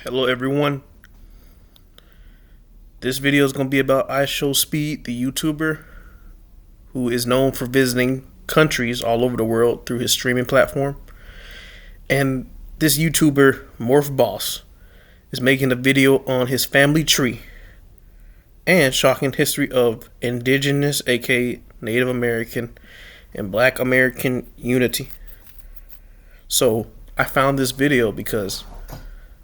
Hello everyone. This video is going to be about Ishowspeed, the YouTuber who is known for visiting countries all over the world through his streaming platform. And this YouTuber, Morph Boss, is making a video on his family tree and shocking history of Indigenous, aka Native American, and Black American unity. So I found this video because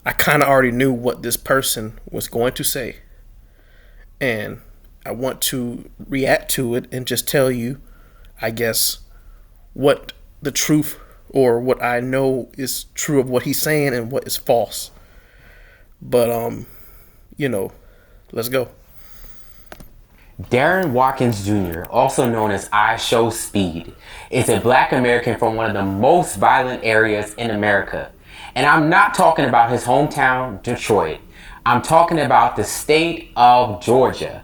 I kind of already knew what this person was going to say, and I want to react to it and just tell you, I guess, what the truth or what I know is true of what he's saying and what is false. But let's go. Darren Watkins Jr., also known as Ishowspeed, is a Black American from one of the most violent areas in America. And I'm not talking about his hometown, Detroit. I'm talking about the state of Georgia.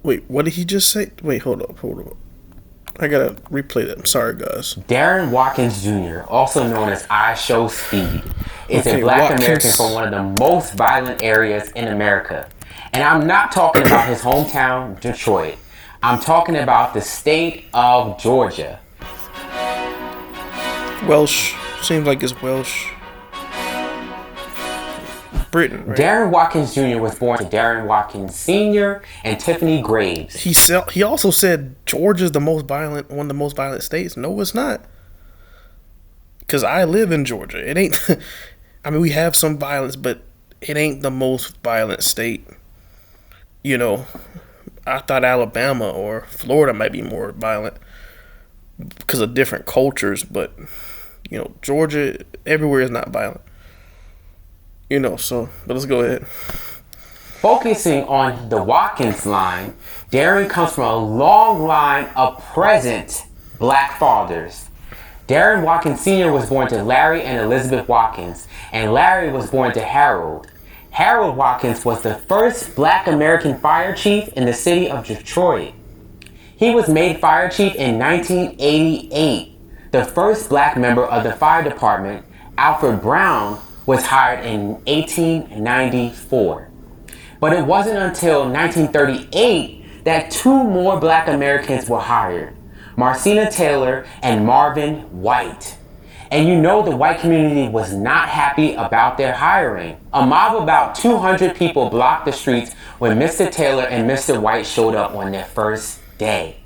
Wait, what did he just say? Wait, hold up. I gotta replay that. I'm sorry, guys. Darren Watkins Jr., also known as Ishowspeed, is a Black American from one of the most violent areas in America. And I'm not talking about his hometown, Detroit. I'm talking about the state of Georgia. Welsh. Seems like it's Welsh. Britain, right? Darren Watkins Jr. was born to Darren Watkins Sr. and Tiffany Graves. He also said Georgia's one of the most violent states. No, it's not. Because I live in Georgia. It ain't. I mean, we have some violence, but it ain't the most violent state. You know, I thought Alabama or Florida might be more violent because of different cultures, but Georgia, everywhere is not violent. But let's go ahead. Focusing on the Watkins line, Darren comes from a long line of present Black fathers. Darren Watkins Sr. was born to Larry and Elizabeth Watkins, and Larry was born to Harold. Harold Watkins was the first Black American fire chief in the city of Detroit. He was made fire chief in 1988. The first Black member of the fire department, Alfred Brown, was hired in 1894. But it wasn't until 1938 that two more Black Americans were hired, Marcina Taylor and Marvin White. And the white community was not happy about their hiring. A mob of about 200 people blocked the streets when Mr. Taylor and Mr. White showed up on their first day.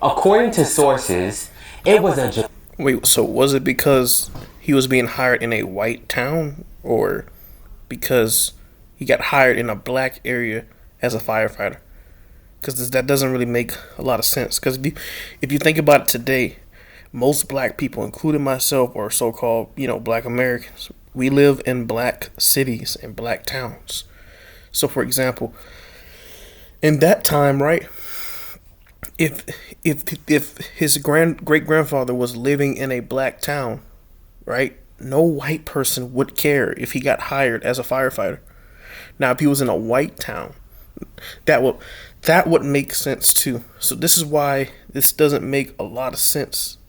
According to sources, it was a... Wait, so was it because he was being hired in a white town, or because he got hired in a Black area as a firefighter? Because that doesn't really make a lot of sense. Because if you think about it today, most Black people, including myself, are so-called, Black Americans. We live in Black cities and Black towns. So, for example, in that time, right, if his great-grandfather was living in a Black town, right, no white person would care if he got hired as a firefighter. Now, if he was in a white town, that would make sense too. So this is why this doesn't make a lot of sense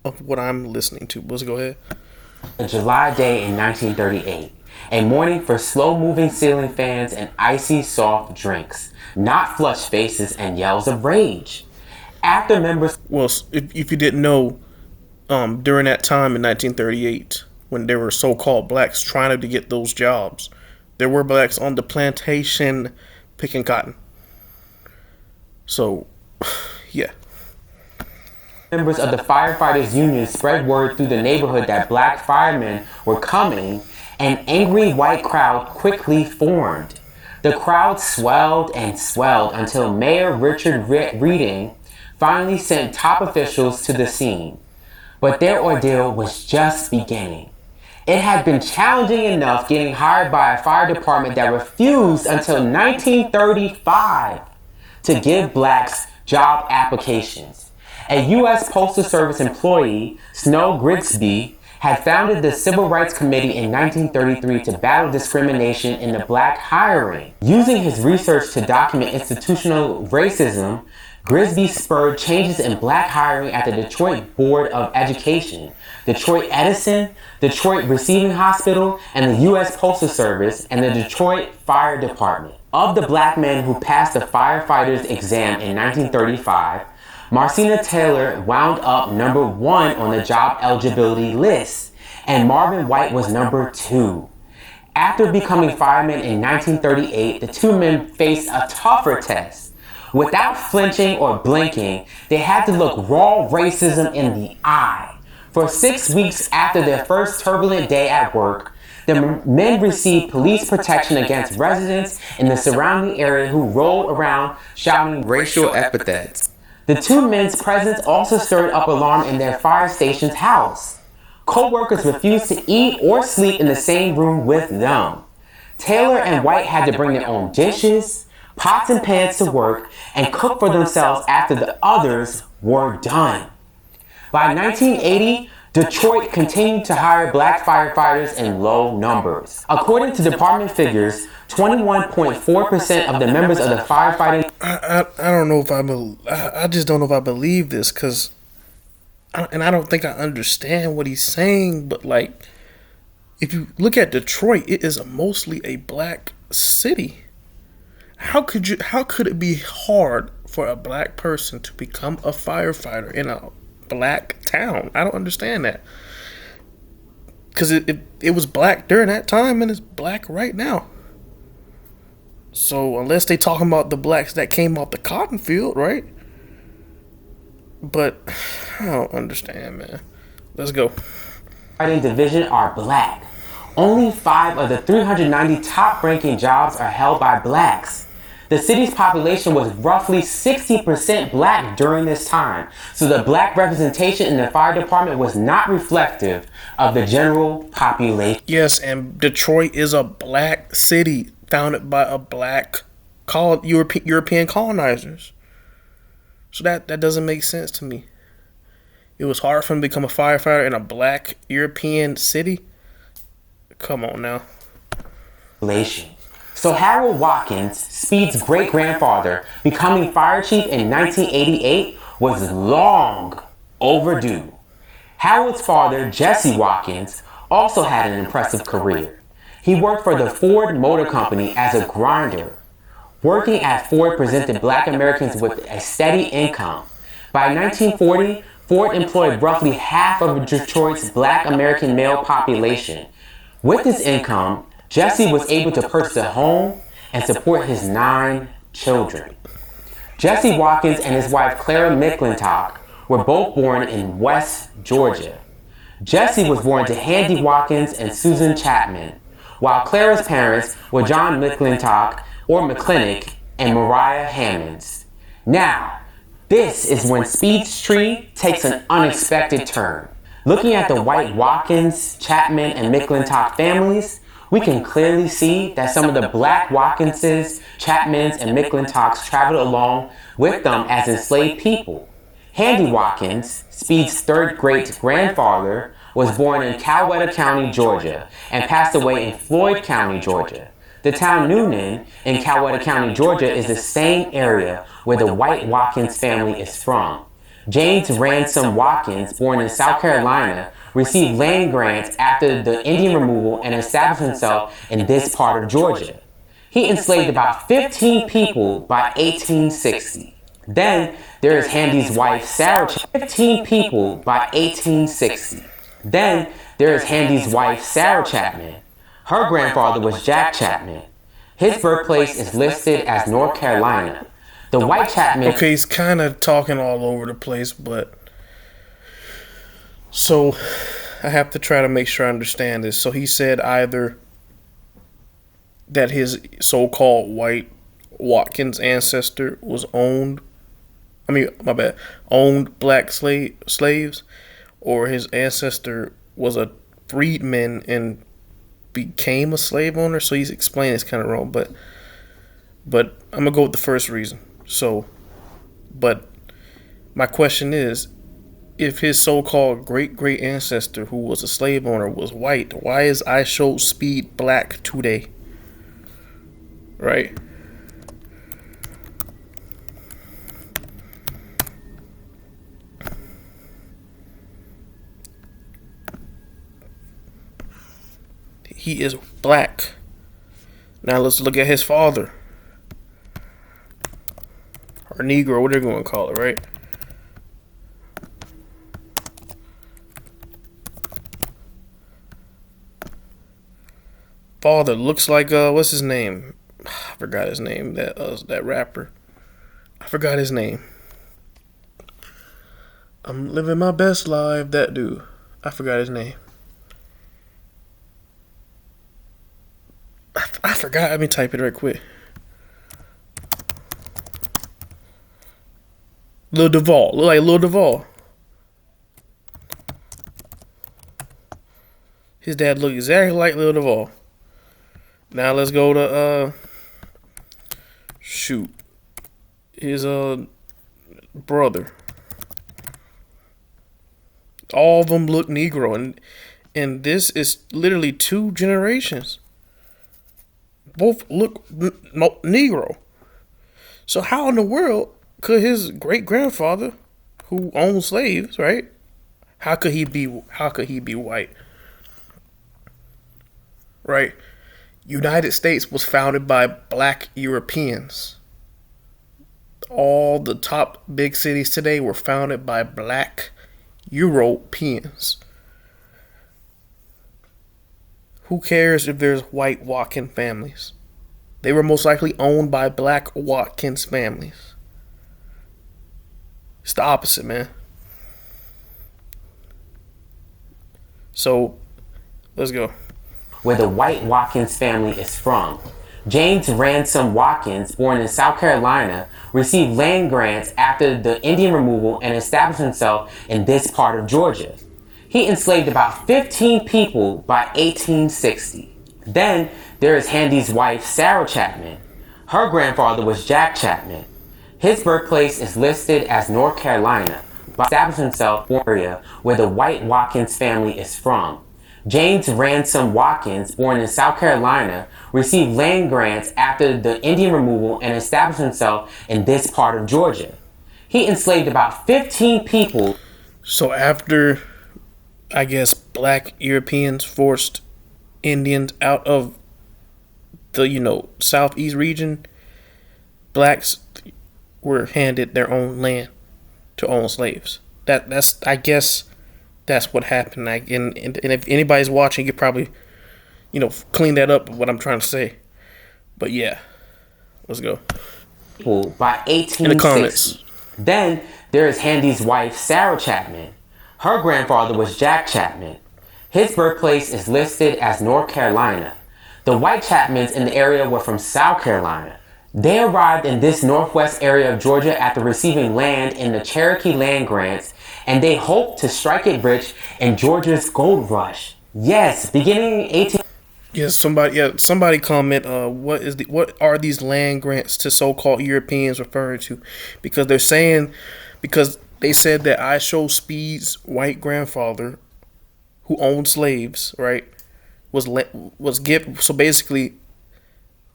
of what I'm listening to. Let's go ahead. A July day in 1938, a morning for slow-moving ceiling fans and icy soft drinks, not flushed faces and yells of rage. After members... Well, if you didn't know, during that time in 1938, when there were so-called Blacks trying to get those jobs, there were Blacks on the plantation picking cotton. So, yeah. Members of the firefighters union spread word through the neighborhood that Black firemen were coming. An angry white crowd quickly formed. The crowd swelled and swelled until Mayor Richard Reading finally sent top officials to the scene. But their ordeal was just beginning. It had been challenging enough getting hired by a fire department that refused until 1935 to give Blacks job applications. A U.S. Postal Service employee, Snow Grigsby, had founded the Civil Rights Committee in 1933 to battle discrimination in the Black hiring. Using his research to document institutional racism, Grisby spurred changes in black hiring at the Detroit Board of Education, Detroit Edison, Detroit Receiving Hospital, and the U.S. Postal Service, and the Detroit Fire Department. Of the black men who passed the firefighter's exam in 1935, Marcina Taylor wound up number 1 on the job eligibility list, and Marvin White was number 2. After becoming firemen in 1938, the two men faced a tougher test. Without flinching or blinking, they had to look raw racism in the eye. For 6 weeks after their first turbulent day at work, the men received police protection against residents in the surrounding area who rolled around shouting racial epithets. The two men's presence also stirred up alarm in their fire station's house. Co-workers refused to eat or sleep in the same room with them. Taylor and White had to bring their own dishes, pots and pans to work, and cook for themselves after the others were done. By 1980, Detroit continued to hire black firefighters in low numbers. According to department figures, 21.4% of the members of the firefighting... I don't know if I just don't know if I believe this, because... And I don't think I understand what he's saying, but like, if you look at Detroit, it is mostly a black city. How could it be hard for a black person to become a firefighter in a black town? I don't understand that. Because it was black during that time and it's black right now. So unless they talking about the blacks that came off the cotton field, right? But I don't understand, man. Let's go. Fighting division are black. Only 5 of the 390 top-ranking jobs are held by blacks. The city's population was roughly 60% black during this time, so the black representation in the fire department was not reflective of the general population. Yes, and Detroit is a black city founded by a black European colonizers. So that doesn't make sense to me. It was hard for him to become a firefighter in a black European city? Come on now. So Harold Watkins, Speed's great-grandfather, becoming fire chief in 1988 was long overdue. Harold's father, Jesse Watkins, also had an impressive career. He worked for the Ford Motor Company as a grinder. Working at Ford presented black Americans with a steady income. By 1940, Ford employed roughly half of Detroit's black American male population. With this income, Jesse was able to purchase a home and support his 9 children. Jesse Watkins and his wife Clara McClintock were both born in West Georgia. Jesse was born to Handy Watkins and Susan Chapman, while Clara's parents were John McClintock or McClintock and Mariah Hammonds. Now, this is when Speed's tree takes an unexpected turn. Looking at the white Watkins, Chapman, and McClintock families, we can clearly see that some of the black Watkinses, Chapmans, and McClintocks traveled along with them as enslaved people. Handy Watkins, Speed's 3rd great-grandfather, was born in Coweta County, Georgia, and passed away in Floyd County, Georgia. The town Noonan in Coweta County, Georgia is the same area where the white Watkins family is from. James Ransom Watkins, born in South Carolina, received land grants after the Indian removal and established himself in this part of Georgia. He enslaved about 15 people by 1860. Then there is Handy's wife, Sarah Chapman. 15 people by 1860. Then there is Handy's wife, Sarah Chapman. Her grandfather was Jack Chapman. His birthplace is listed as North Carolina. The white Chapman... Okay, he's kind of talking all over the place, but... So, I have to try to make sure I understand this. So he said either that his so-called white Watkins ancestor was owned black slaves, or his ancestor was a freedman and became a slave owner. So he's explaining it's kind of wrong, but I'm gonna go with the first reason. So, but my question is, if his so-called great ancestor who was a slave owner was white, why is Ishowspeed black today? Right? he is black. Now let's look at his father. Or Negro, what they're going to call it, right? Father looks like what's his name? I forgot his name. That rapper. I forgot his name. I'm living my best life. That dude. I forgot his name. I forgot. Let me type it right quick. Lil Duval. Look like Lil Duval. His dad looked exactly like Lil Duval. Now let's go to shoot. His brother. All of them look Negro, and this is literally 2 generations. Both look Negro. So how in the world could his great grandfather, who owned slaves, right? How could he be white? Right? United States was founded by black Europeans. All the top big cities today were founded by black Europeans. Who cares if there's white Watkins families? They were most likely owned by black Watkins families. It's the opposite, man. So, let's go. Where the white Watkins family is from. James Ransom Watkins, born in South Carolina, received land grants after the Indian removal and established himself in this part of Georgia. He enslaved about 15 people by 1860. Then there is Handy's wife, Sarah Chapman. Her grandfather was Jack Chapman. His birthplace is listed as North Carolina, but established himself in the area where the white Watkins family is from. James Ransom Watkins, born in South Carolina, received land grants after the Indian removal and established himself in this part of Georgia. He enslaved about 15 people. So after, I guess, black Europeans forced Indians out of the, southeast region, blacks were handed their own land to own slaves. That's I guess that's what happened. And if anybody's watching, you probably, clean that up, what I'm trying to say. But yeah, let's go. By 1860. In the comments. Then there is Handy's wife, Sarah Chapman. Her grandfather was Jack Chapman. His birthplace is listed as North Carolina. The white Chapmans in the area were from South Carolina. They arrived in this northwest area of Georgia after receiving land in the Cherokee land grants, and they hoped to strike it rich in Georgia's gold rush. Yes, beginning in 18... Yes, somebody comment, what are these land grants to so-called Europeans referring to? Because they said that Ishowspeed's white grandfather, who owned slaves, right, was given. So basically,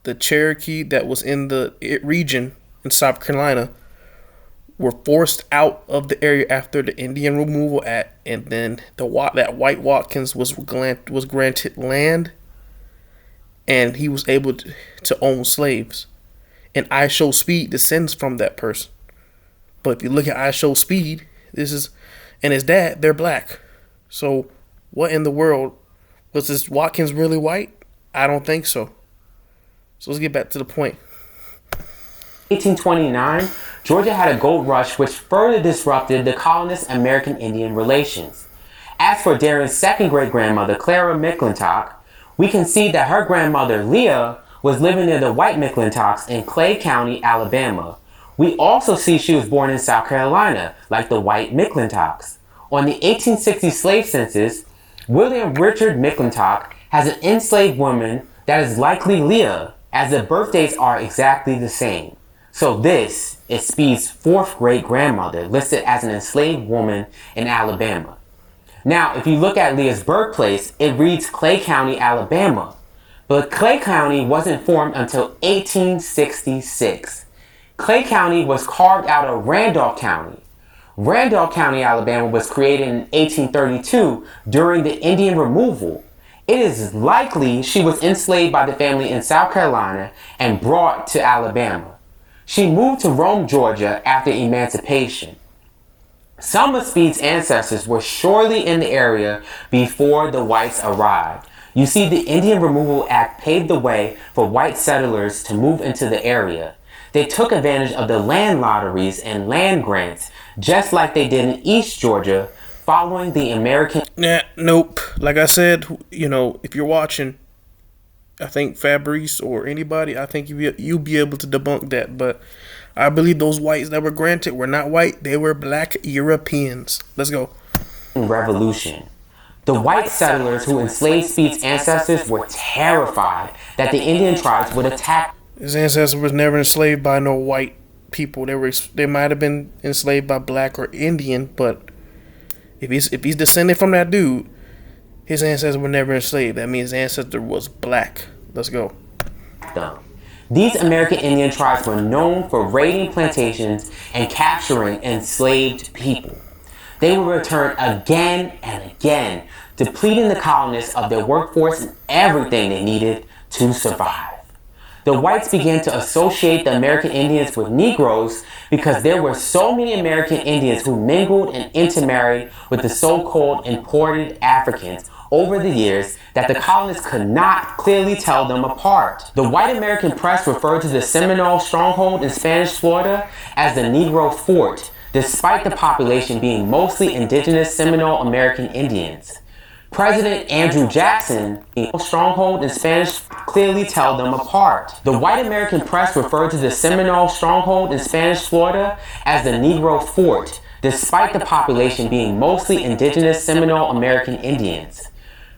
the Cherokee that was in the region in South Carolina were forced out of the area after the Indian Removal Act, and then that white Watkins was granted land, and he was able to own slaves. And Ishowspeed descends from that person. But if you look at Ishowspeed, and his dad, they're black. So what in the world, was this Watkins really white? I don't think so. So let's get back to the point. 1829, Georgia had a gold rush which further disrupted the colonist-American-Indian relations. As for Darren's second great-grandmother, Clara McClintock, we can see that her grandmother, Leah, was living near the white McClintocks in Clay County, Alabama. We also see she was born in South Carolina, like the white McClintocks. On the 1860 slave census, William Richard McClintock has an enslaved woman that is likely Leah, as the birthdates are exactly the same. So this is Speed's fourth great-grandmother, listed as an enslaved woman in Alabama. Now, if you look at Leah's birthplace, it reads Clay County, Alabama. But Clay County wasn't formed until 1866. Clay County was carved out of Randolph County. Randolph County, Alabama was created in 1832 during the Indian removal. It is likely she was enslaved by the family in South Carolina and brought to Alabama. She moved to Rome, Georgia after emancipation. Some of Speed's ancestors were surely in the area before the whites arrived. You see, the Indian Removal Act paved the way for white settlers to move into the area. They took advantage of the land lotteries and land grants, just like they did in East Georgia, following the American... Nope. Like I said, if you're watching, I think Fabrice or anybody, I think you'll be able to debunk that. But I believe those whites that were granted were not white. They were black Europeans. Let's go. Revolution. The white settlers who enslaved Speed's ancestors were terrified that the Indian tribes would attack. His ancestors was never enslaved by no white people. They might have been enslaved by black or Indian, but if he's descended from that dude, his ancestors were never enslaved. That means his ancestor was black. Let's go. These American Indian tribes were known for raiding plantations and capturing enslaved people. They would return again and again, depleting the colonists of their workforce and everything they needed to survive. The whites began to associate the American Indians with Negroes because there were so many American Indians who mingled and intermarried with the so-called imported Africans over the years that the colonists could not clearly tell them apart. The white American press referred to the Seminole stronghold in Spanish Florida as the Negro Fort, despite the population being mostly indigenous Seminole American Indians. President Andrew Jackson, the stronghold in Spanish, clearly tell them apart. The white American press referred to the Seminole stronghold in Spanish Florida as the Negro Fort, despite the population being mostly indigenous Seminole American Indians.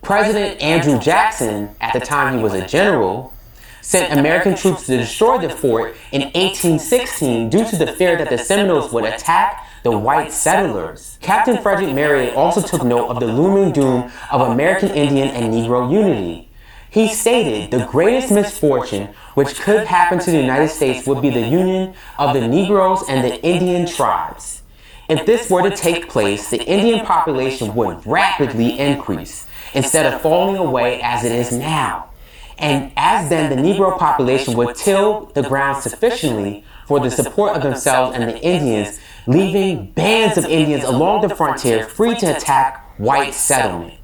President Andrew Jackson, at the time he was a general, sent American troops to destroy the fort in 1816 due to the fear that the Seminoles would attack the white settlers. Captain Frederick Marryat also took note of the looming doom of American Indian and Negro unity. He stated the greatest misfortune which could happen to the United States would be the union of the Negroes and the Indian tribes. If this were to take place, the Indian population would rapidly increase instead of falling away as it is now. And as then the Negro population would till the ground sufficiently for the support of themselves and the Indians, leaving bands of Indians along the frontier free to attack white settlement.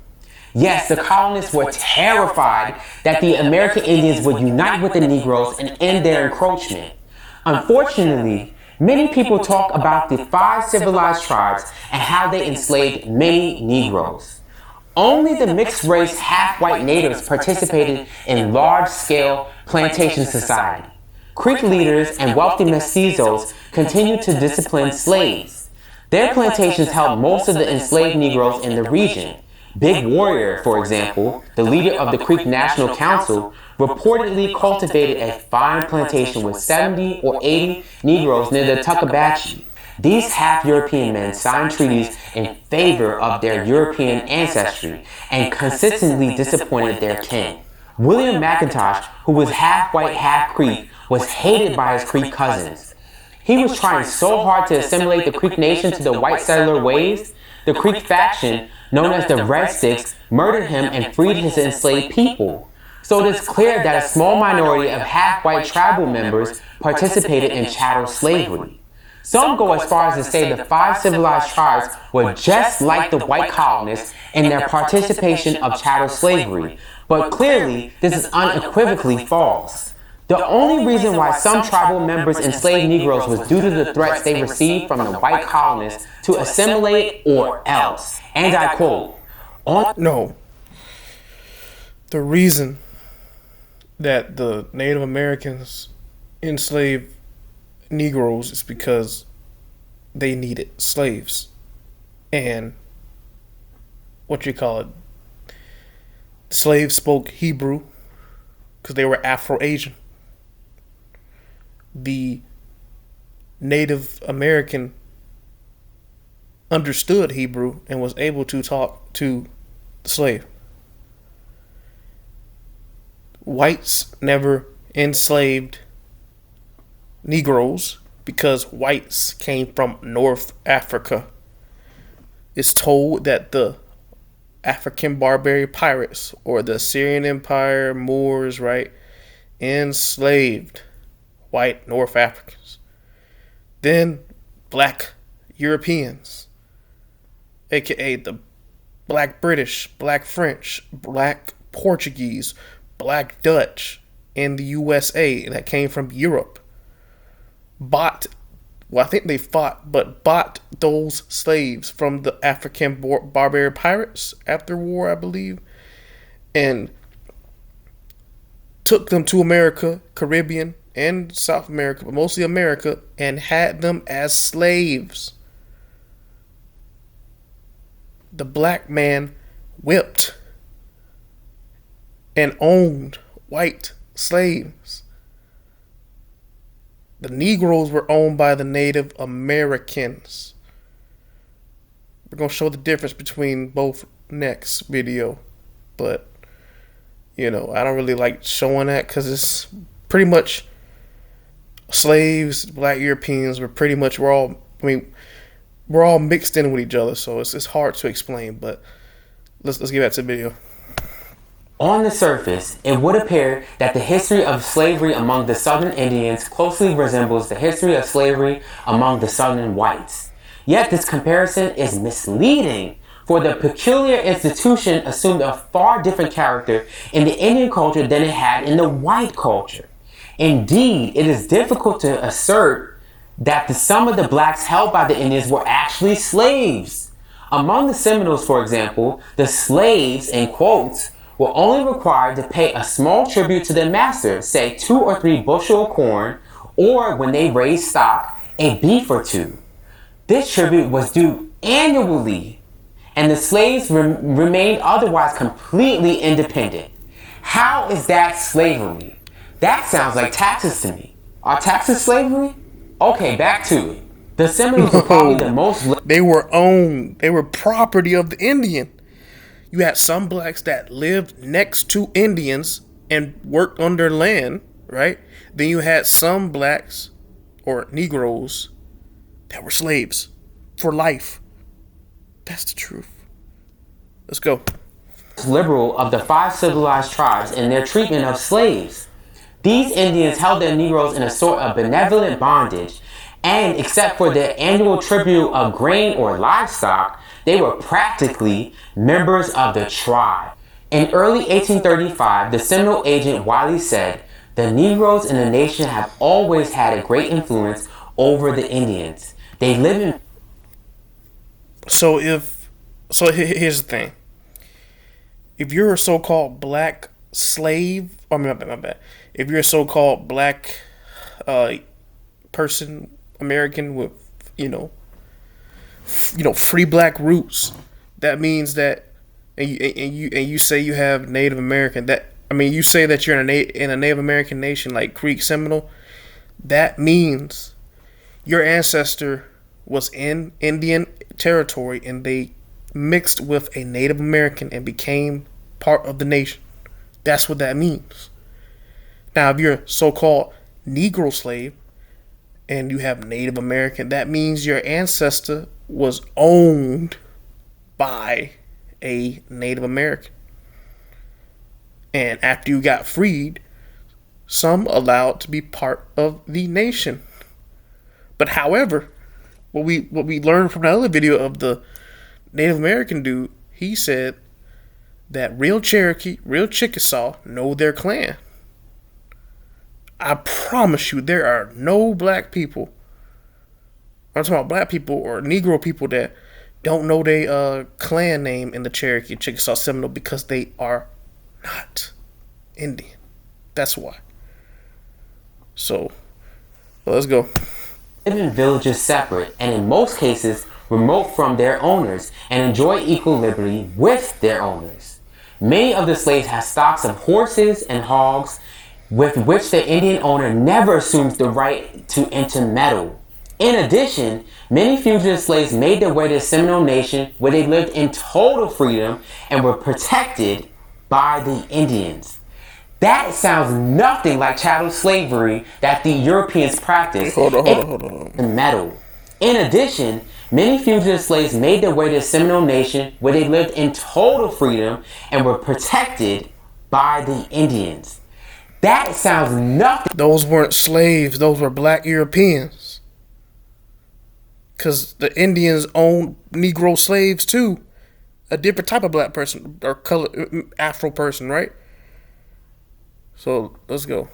Yes, the colonists were terrified that the American Indians would unite with the Negroes and end their encroachment. Unfortunately, many people talk about the 5 civilized tribes and how they enslaved many Negroes. Only the mixed-race half-white natives participated in large-scale plantation society. Creek leaders and wealthy mestizos continued to discipline slaves. Their plantations held most of the enslaved Negroes in the region. Big Warrior, for example, the leader of the Creek National Council, reportedly cultivated a fine plantation with 70 or 80 Negroes near the Tuckabatchee. These half-European men signed treaties in favor of their European ancestry and consistently disappointed their king. William McIntosh, who was half-white, half-Creek, was hated by his Creek cousins. He was trying so hard to assimilate the Creek nation to the white settler ways, the Creek faction, known as the Red Sticks, murdered him and freed his enslaved people. So it is clear that a small minority of half-white tribal members participated in chattel slavery. Some go as far as to say the 5 civilized tribes were just like the white colonists in their participation of chattel slavery, but clearly this is unequivocally false. The only reason why some tribal members enslaved Negroes was due to the threats they received from the white colonists to assimilate or else. And I quote, No. The reason that the Native Americans enslaved Negroes is because they needed slaves. And slaves spoke Hebrew because they were Afro-Asian. The Native American understood Hebrew and was able to talk to the slave. Whites never enslaved Negroes because whites came from North Africa. It's told that the African barbarian pirates or the Assyrian Empire Moors, right, enslaved white North Africans. Then black Europeans, aka the black British, black French, black Portuguese, black Dutch in the USA that came from Europe, bought, well, I think they fought, but bought those slaves from the African barbarian pirates after war, I believe, and took them to America, Caribbean, and South America, but mostly America, and had them as slaves. The black man whipped and owned white slaves. The Negroes were owned by the Native Americans. We're going to show the difference between both next video. But, I don't really like showing that because it's pretty much slaves, black Europeans, we're all mixed in with each other. So it's hard to explain. But let's get back to the video. On the surface, it would appear that the history of slavery among the Southern Indians closely resembles the history of slavery among the Southern whites. Yet this comparison is misleading, for the peculiar institution assumed a far different character in the Indian culture than it had in the white culture. Indeed, it is difficult to assert that some of the blacks held by the Indians were actually slaves. Among the Seminoles, for example, the slaves, in quotes, were only required to pay a small tribute to their master, say 2 or 3 bushel of corn, or when they raised stock, a beef or 2. This tribute was due annually, and the slaves remained otherwise completely independent. How is that slavery? That sounds like taxes to me. Are taxes slavery? Okay, back to it. The Seminoles were probably the most... They were owned. They were property of the Indian. You had some blacks that lived next to Indians and worked on their land, right? Then you had some blacks or Negroes that were slaves for life. That's the truth. Let's go. Liberal of the 5 civilized tribes in their treatment of slaves. These Indians held their Negroes in a sort of benevolent bondage, and except for their annual tribute of grain or livestock, they were practically members of the tribe. In early 1835, the Seminole agent Wiley said, "The Negroes in the nation have always had a great influence over the Indians. They live in..." So here's the thing. If you're a so-called black slave, my bad. If you're a so-called black person, American with, free black roots, that means that, and you say you have Native American, you say that you're in a Native American nation like Creek Seminole, that means your ancestor was in Indian territory and they mixed with a Native American and became part of the nation. That's what that means. Now, if you're a so-called Negro slave and you have Native American, that means your ancestor was owned by a Native American. And after you got freed, some allowed to be part of the nation. But however, what we learned from the other video of the Native American dude, he said that real Cherokee, real Chickasaw know their clan. I promise you, there are no black people, I'm talking about black people or Negro people, that don't know their clan name in the Cherokee, Chickasaw, Seminole, because they are not Indian. That's why. So, let's go. Live in villages separate and in most cases remote from their owners and enjoy equal liberty with their owners. Many of the slaves had stocks of horses and hogs with which the Indian owner never assumes the right to intermeddle. In addition, many fugitive slaves made their way to the Seminole Nation where they lived in total freedom and were protected by the Indians. That sounds nothing like chattel slavery that the Europeans practiced. Hold on. Metal. In addition, Many fugitive slaves made their way to the Seminole Nation, where they lived in total freedom and were protected by the Indians. That sounds nothing. Those weren't slaves, those were black Europeans. Because the Indians owned Negro slaves too. A different type of black person or color, Afro person, right? So let's go.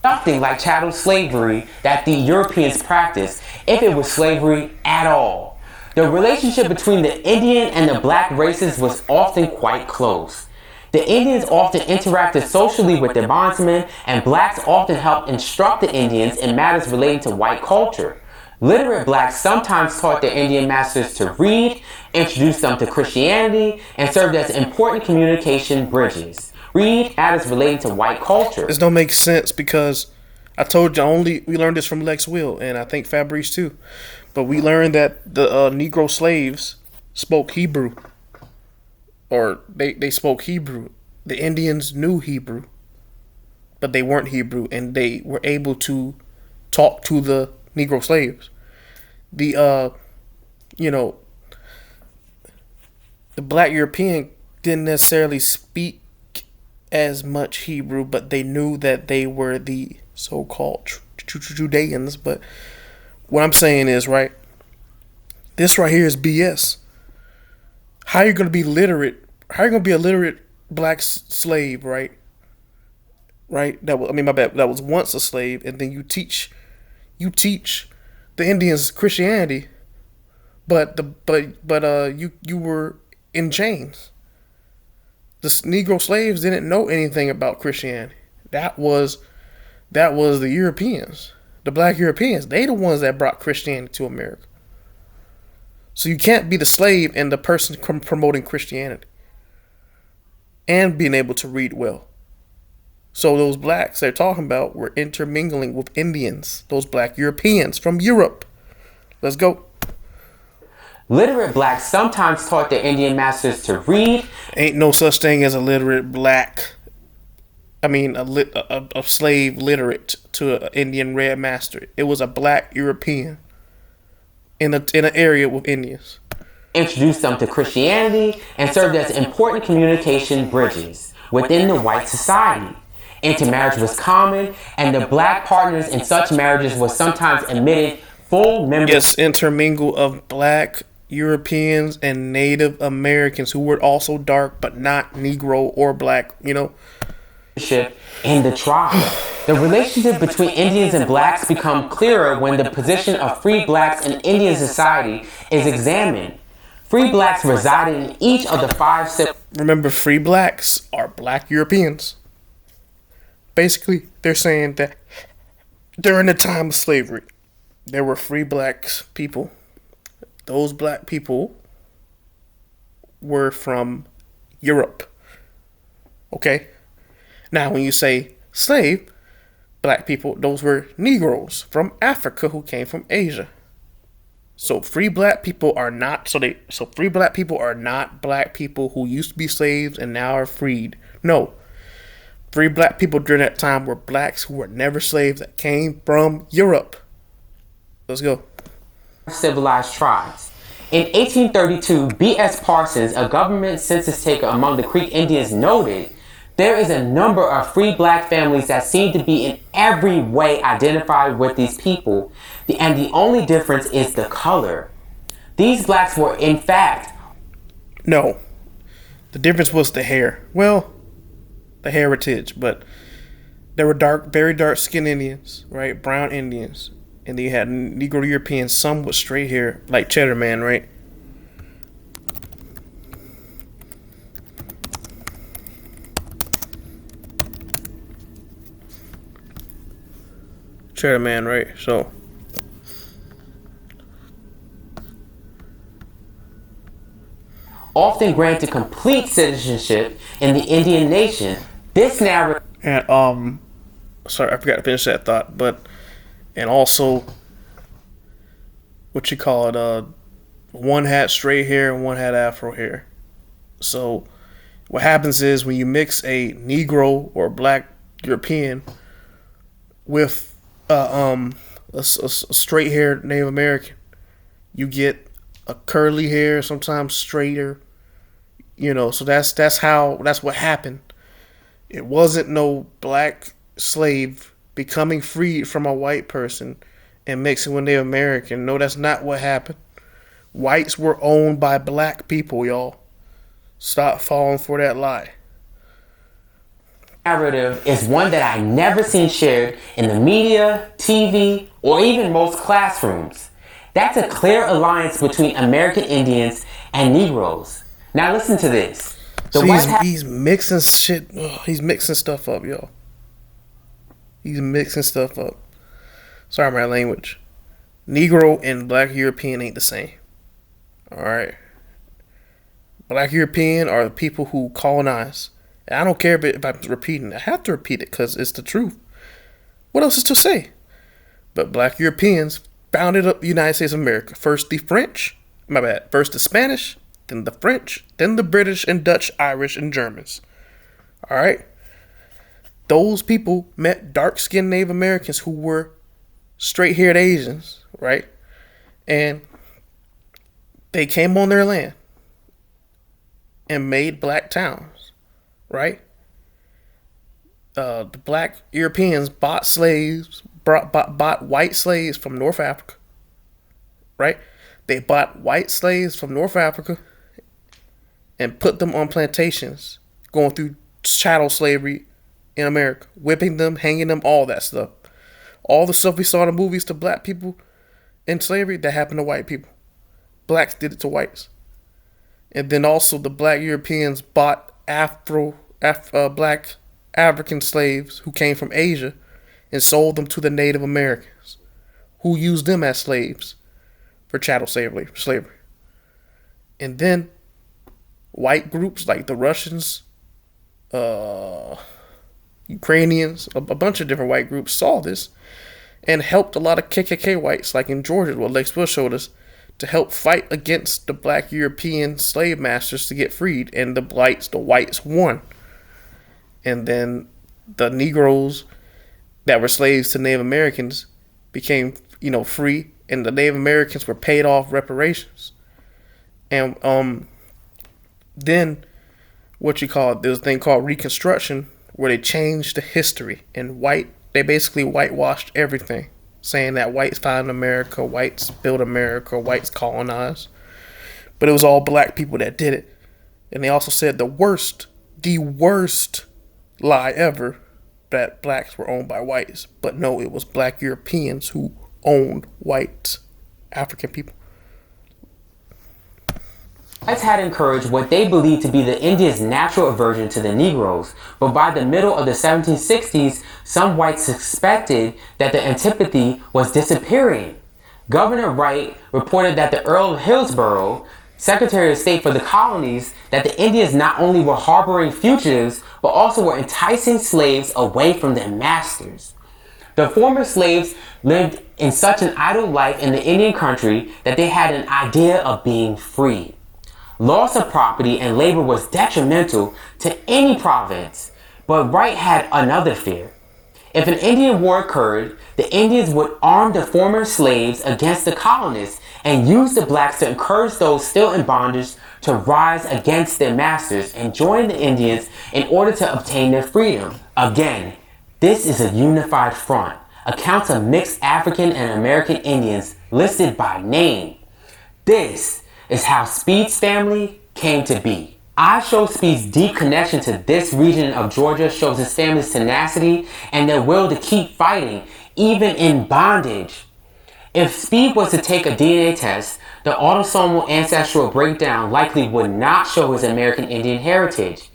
Nothing like chattel slavery that the Europeans practiced, if it was slavery at all. The relationship between the Indian and the black races was often quite close. The Indians often interacted socially with their bondsmen, and blacks often helped instruct the Indians in matters relating to white culture. Literate blacks sometimes taught their Indian masters to read, introduced them to Christianity, and served as important communication bridges. Read matters relating to white culture. This don't make sense because I told you we learned this from Lex Will and I think Fabrice too. But we learned that the Negro slaves spoke Hebrew. Or they spoke Hebrew. The Indians knew Hebrew. But they weren't Hebrew and they were able to talk to the Negro slaves. The black European didn't necessarily speak as much Hebrew, but they knew that they were the so-called Judeans. But what I'm saying is, right, this right here is BS. How are you going to be literate? How are you going to be a literate black slave, right? Right? That was once a slave, and then you teach the Indians Christianity, but you were in chains. The Negro slaves didn't know anything about Christianity. That was the Europeans, the black Europeans. They the ones that brought Christianity to America. So you can't be the slave and the person promoting Christianity and being able to read well. So those blacks they're talking about were intermingling with Indians, those black Europeans from Europe. Let's go. Literate blacks sometimes taught their Indian masters to read. Ain't no such thing as a literate black. A slave literate to an Indian red master. It was a black European in an area with Indians. Introduced them to Christianity and served as important communication bridges within the white society. Intermarriage was common, and the black partners in such marriages was sometimes admitted full members. Yes, intermingle of black Europeans and Native Americans who were also dark but not Negro or black, In the tribe. The relationship between Indians and blacks become clearer when the position of free blacks in Indian society is examined. Free blacks resided in each of the 5 Remember, free blacks are black Europeans. Basically, they're saying that during the time of slavery, there were free black people. Those black people were from Europe. Okay? Now, when you say slave, black people, those were Negroes from Africa who came from Asia. So free black people are not free black people are not black people who used to be slaves and now are freed. No. Free black people during that time were blacks who were never slaves that came from Europe. Let's go. Civilized tribes. In 1832, B.S. Parsons, a government census taker among the Creek Indians, noted there is a number of free black families that seem to be in every way identified with these people, and the only difference is the color. These blacks were, in fact... No. The difference was the hair. Well, the heritage, but there were very dark-skinned Indians, right? Brown Indians. And then you had Negro Europeans, some with straight hair, like Cheddar Man, right? Cheddar Man, right? So often granted complete citizenship in the Indian nation. This narrative... And, sorry, I forgot to finish that thought, but... And also, what you call it, one had straight hair and one had afro hair. So, what happens is when you mix a Negro or black European with a straight haired Native American, You get a curly hair, sometimes straighter. So that's what happened. It wasn't no black slave becoming freed from a white person and mixing with Native American. No, that's not what happened. Whites were owned by black people, y'all. Stop falling for that lie. Narrative is one that I never seen shared in the media, TV, or even most classrooms. That's a clear alliance between American Indians and Negroes. Now listen to this. So he's mixing shit. He's mixing stuff up, y'all. He's mixing stuff up. Sorry, my language. Negro and Black European ain't the same. All right. Black European are the people who colonize. And I don't care if I'm repeating. I have to repeat it because it's the truth. What else is to say? But Black Europeans founded up the United States of America. First the French. First the Spanish. Then the French. Then the British and Dutch, Irish, and Germans. All right. Those people met dark-skinned Native Americans who were straight-haired Asians, right? And they came on their land and made black towns, right? The Black Europeans bought slaves, bought white slaves from North Africa, right? They bought white slaves from North Africa and put them on plantations, going through chattel slavery in America, whipping them, hanging them, all that stuff. All the stuff we saw in the movies to black people in slavery, that happened to white people. Blacks did it to whites. And then also the Black Europeans bought black African slaves who came from Asia and sold them to the Native Americans, who used them as slaves for chattel slavery. And then white groups like the Russians, Ukrainians, a bunch of different white groups saw this and helped a lot of KKK whites, like in Georgia, what Lex Bush showed us, to help fight against the Black European slave masters to get freed. And the whites won. And then the Negroes that were slaves to Native Americans became, free, and the Native Americans were paid off reparations. And then there's a thing called Reconstruction, where they changed the history, and they basically whitewashed everything, saying that whites founded America, whites built America, whites colonized. But it was all black people that did it. And they also said the worst lie ever, that blacks were owned by whites. But no, it was Black Europeans who owned white African people. Whites had encouraged what they believed to be the Indians' natural aversion to the Negroes, but by the middle of the 1760s, some whites suspected that the antipathy was disappearing. Governor Wright reported that the Earl of Hillsborough, Secretary of State for the colonies, that the Indians not only were harboring fugitives, but also were enticing slaves away from their masters. The former slaves lived in such an idle life in the Indian country that they had an idea of being free. Loss of property and labor was detrimental to any province, but Wright had another fear. If an Indian war occurred, the Indians would arm the former slaves against the colonists and use the blacks to encourage those still in bondage to rise against their masters and join the Indians in order to obtain their freedom. Again, this is a unified front. Accounts of mixed African and American Indians listed by name. This is how Speed's family came to be. Ishowspeed's deep connection to this region of Georgia shows his family's tenacity and their will to keep fighting, even in bondage. If Speed was to take a DNA test, the autosomal ancestral breakdown likely would not show his American Indian heritage.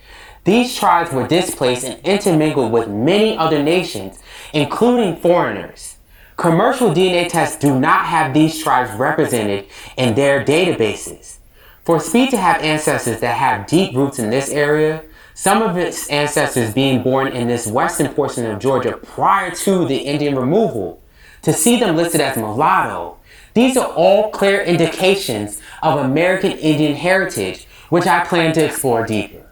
These tribes were displaced and intermingled with many other nations, including foreigners. Commercial DNA tests do not have these tribes represented in their databases. For Speed to have ancestors that have deep roots in this area, some of its ancestors being born in this western portion of Georgia prior to the Indian removal, to see them listed as mulatto, these are all clear indications of American Indian heritage, which I plan to explore deeper.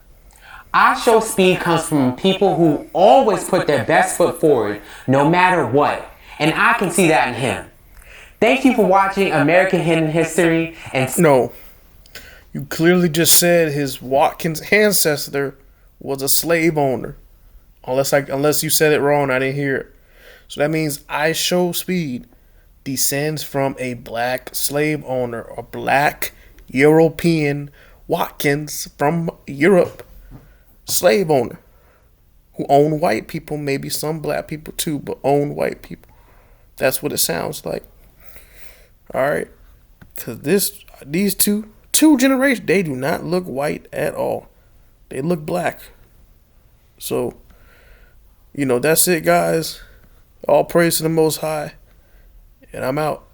Ishowspeed comes from people who always put their best foot forward no matter what. And I can see that in him. Thank you for watching American Hidden History. And No, you clearly just said his Watkins ancestor was a slave owner. Unless you said it wrong, I didn't hear it. So that means Ishowspeed descends from a black slave owner, a black European Watkins from Europe slave owner who owned white people, maybe some black people too, but owned white people. That's what it sounds like. All right, because these two generations, they do not look white at all. They look black. So, that's it, guys. All praise to the Most High, and I'm out.